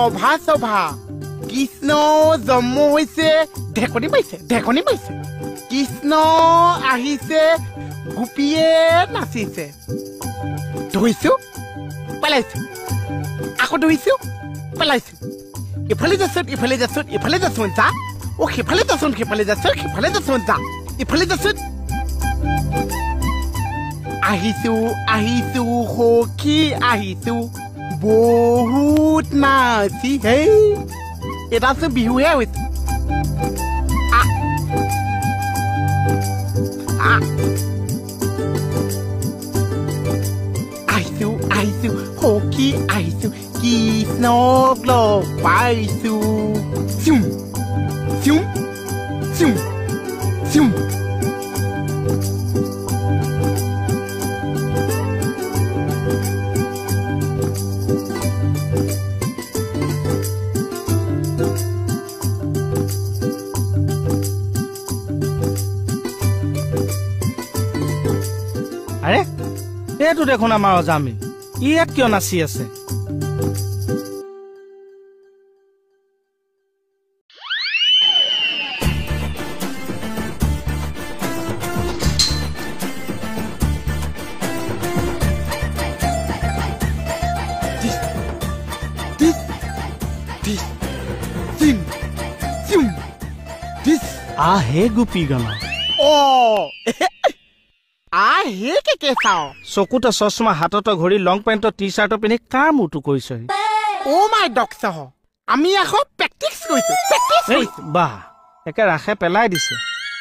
ৰভা সভা কৃষ্ণ জন্ম হৈছে ঢেকনি পাইছে কৃষ্ণ আহিছে গোপীয়ে নাচিছে ধৰিছো পেলাইছো আকৌ ধৰিছো পেলাইছো ইফালে যাচোন যা ও সিফালে যাচোন যা ইফালে যাচোন আহিছো সখী আহিছো বহুত নাচি হেই এটা আছে বিহুহে হৈছে আহিছো সখী আহিছো কৃষ্ণক লগ পাইছো চিম আৰে এইটো দেখোন আমাৰ অজামি ইয়াত কিয় নাচি আছে আহে গোপী গান আহে কে চাও চকুতে চশমা হাতত ঘড়ী লং পেণ্ট টি চাৰ্ট পিন্ধি কাৰ মুটো কৰিছে ও মাই ডক্টৰ আমি আকৌ প্ৰেক্টিছ কৰিছো বাহ একে ৰাখে পেলাই দিছে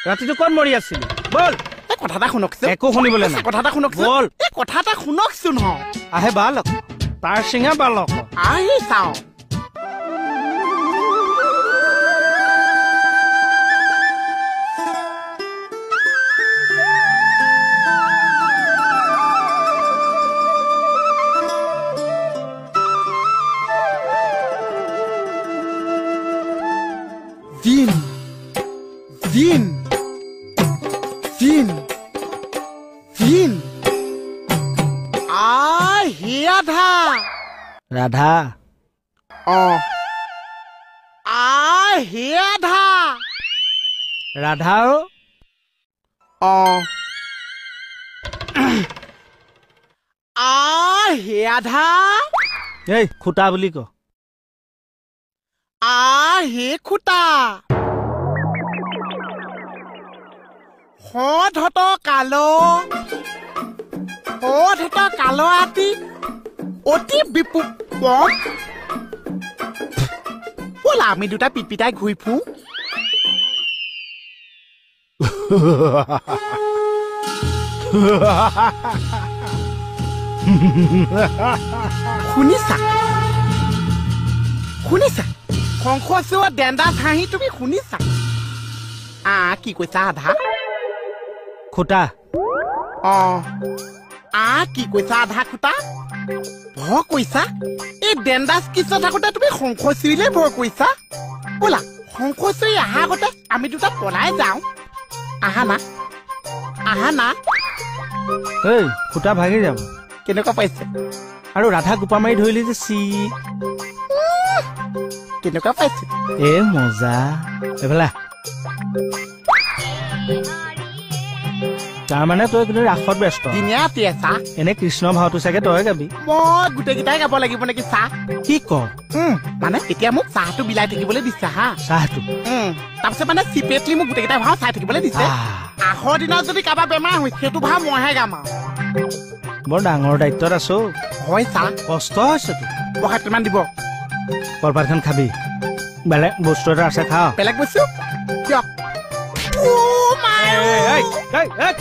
ৰাতিটো ক'ত মৰি আছিলি বল এই কথা এটা শুনকচোন একো শুনিবলৈ নাই কথা এটা শুনকচোন বল এই কথা এটা শুনকচোন হ আহে বালক তাৰ সিঙা বালক আহি চাও ৰাধা ৰাধা এই খুটা বুলি ক হে খুটা হত কাল আতি অতি বিপু ব'লা আমি দুটা পিপিটাই ঘূৰি ফুৰো শুনিছা শংখচুৱা ডেণ্ডা হাঁহি তুমি শুনিছা কি কৈছা আধা খুটা কি কৈছা আধা খুটা ভয় কৈছা এই ডেণ্ডাছ কিছত থাকোতে তুমি শংখচুৰিলে ভয় কৈছা ব'লা শংখচুৰি অহা আগতে আমি দুটা পলাই যাওঁ আহা না এই খুটা ভাগি যাব কেনেকুৱা পাইছে আৰু ৰাধা গোপা মাৰি ধৰিলি যে কেনেকুৱা পাইছে মজা এইফালে তাৰমানে তই কিন্তু ৰাসত ব্যস্ত এনে কৃষ্ণ ভাওটো চাগে তই গাবি মই গোটেইকেইটাই গাব লাগিব নেকি চাহ কি ক মানে এতিয়া মোক চাহটো বিলাই থাকিবলৈ দিছে হা চাহটো তাৰপিছত মানে চিপেটলি মোক গোটেইকেইটাই ভাও চাই থাকিবলৈ দিছে আহৰ দিনত যদি কাৰোবাৰ বেমাৰ হয় সেইটো ভাও মইহে গাম আৰু বৰ ডাঙৰ দায়িত্বত আছো হয় চাহ কষ্ট হৈছে তোৰ প্ৰসাদ কিমান দিব কলপাতখন খাবি বেলেগ বস্তু এটা আছে খাওঁ বেলেগ বস্তু দিয়ক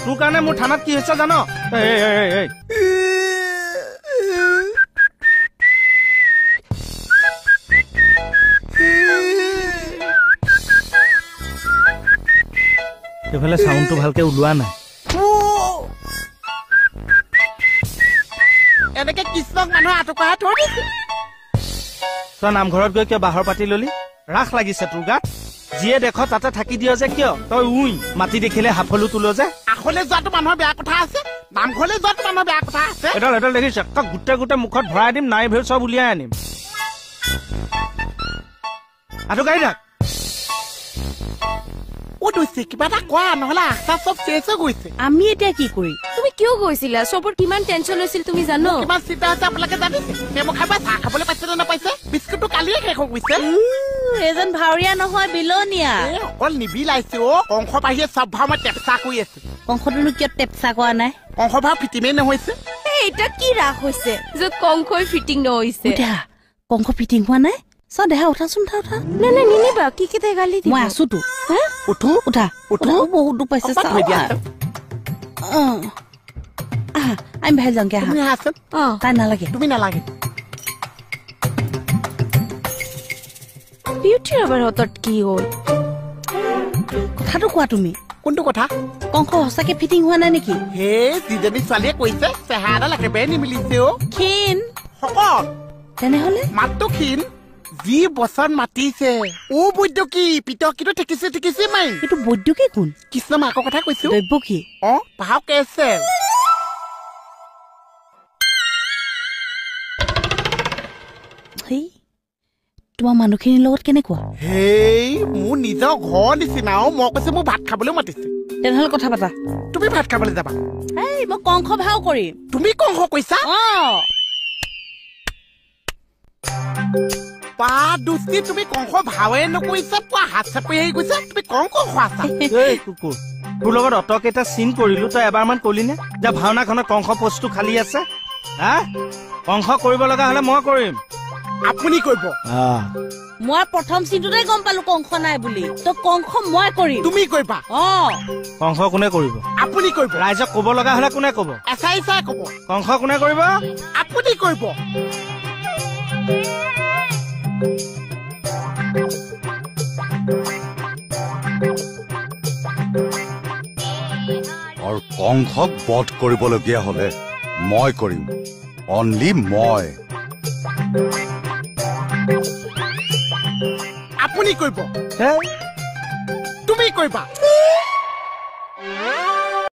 তোৰ কাৰণে মোৰ থানাত কি হৈছে জান এইফালে চাউণ্ডটো ভালকে ওলোৱা নাই এনেকে কৃষ্ণক মানুহে আঁতকৰাই থৈ দিছে তই নামঘৰত গৈ কিয় বাহৰ পাতি ললি ৰাস লাগিছে তোৰ গাত যিয়ে দেখ তাতে থাকি দিয় যে কিয় তই মাটি দেখিলে হাফলু তোলো যে আখলে যোৱাটো মানুহৰ বেয়া কথা আছে নামঘৰলৈ যোৱাটো মানুহৰ বেয়া কথা আছে এডাল দেখিছ তই গোটেই মুখত ভৰাই দিম নাই ভেল চব উলিয়াই আনিম আঁঠু কাঢ়ি থাক অ তুই কিবা এটা কোৱা নহলে আশা চব চেচ হৈ গৈছে আমি এতিয়া কি কৰি তুমি কিয় গৈছিলা চবৰ কিমান টেনচন হৈছিল তুমি জানো কিমান চিন্তা আছে আপোনালোকে জানিছে মেমো খাই চাহ খাবলৈ পাইছে নে নাপাইছে বিস্কুটটো কালিয়ে শেষ হৈ গৈছে এজন ভাৱৰীয়া নহয় বিলনীয়া অকল নিবিলাইছে অ কংস বাহিৰে চব ভাও মই টেপচা কৰি আছো কংসটোনো কিয় টেপচা কৰা নাই কংস ভাও ফিটিমেই নহৈছে এটা কি ৰাস হৈছে য'ত কংসই ফিটিং নহৈছে উঠা কংস ফিটিং হোৱা নাই চাওঁ দেহা উঠাচোন উঠা নাই নিনিবা কি কেইটা গালি দিব মই আছোতো উঠো উঠা উঠো বহুত দুখ পাইছে অকমান থৈ দিয়া আছে। আমি বাহিৰ যাওঁগে আহা তুমি আহাচোন তাই নালাগে তুমি নালাগে বিউটি ৰবাৰ হাতত কি হ'ল কথাটো কোৱা তুমি কোনটো কথা কংস সঁচাকে ফিটিং হোৱা নাই নেকি হে যিজনী ছোৱালীয়ে কৈছে চেহেৰাডাল একেবাৰে নিমিলিছে অ ক্ষীণ শকত তেনেহলে মাতটো ক্ষীণ যি বচন মাতিছে ও বৈদ্য কি পিতকিটো ঠেকিছে মাই এইটো বৈদ্যুকী কোন কৃষ্ণ মাকৰ কথা কৈছো দৈব্য কি অ পাহাও কেছে হেই তোমাৰ মানুহখিনিৰ লগত কেনেকুৱা হেই মোৰ নিজৰ ঘৰ নিচিনা অ মই কৈছো মোক ভাত খাবলৈ মাতিছে তেনেহলে কথা পাতা তুমি ভাত খাবলৈ যাবা এই মই কংস ভাও কৰিম তুমি কংস কৈছা পা দুষ্টি তুমি কংস ভাৱে নকৰিছা পোৱা হাত চাপৰি আহি গৈছা তুমি কংস খোৱাছা এই কুকুৰ তোৰ লগত অটকেইটা চিন কৰিলো তই এবাৰমান কলি নে যে ভাওনাখনত কংস পোষ্টটো খালী আছে হা কংস কৰিব লগা হলে মই কৰিম আপুনি কৰিব মই প্ৰথম চিনটোতে গম পালো কংস নাই বুলি তো কংস মই কৰিম তুমি কৰিবা কংস কোনে কৰিব আপুনি কৰিব ৰাইজক ক'ব লগা হলে কোনে ক'ব এচাই চাই ক'ব কংস কোনে কৰিব আপুনি কৰিব আৰু কংসক বধ কৰিবলগীয়া হলে মই কৰিম অনলি মই আপুনি কৰিব হে তুমি কৰিবা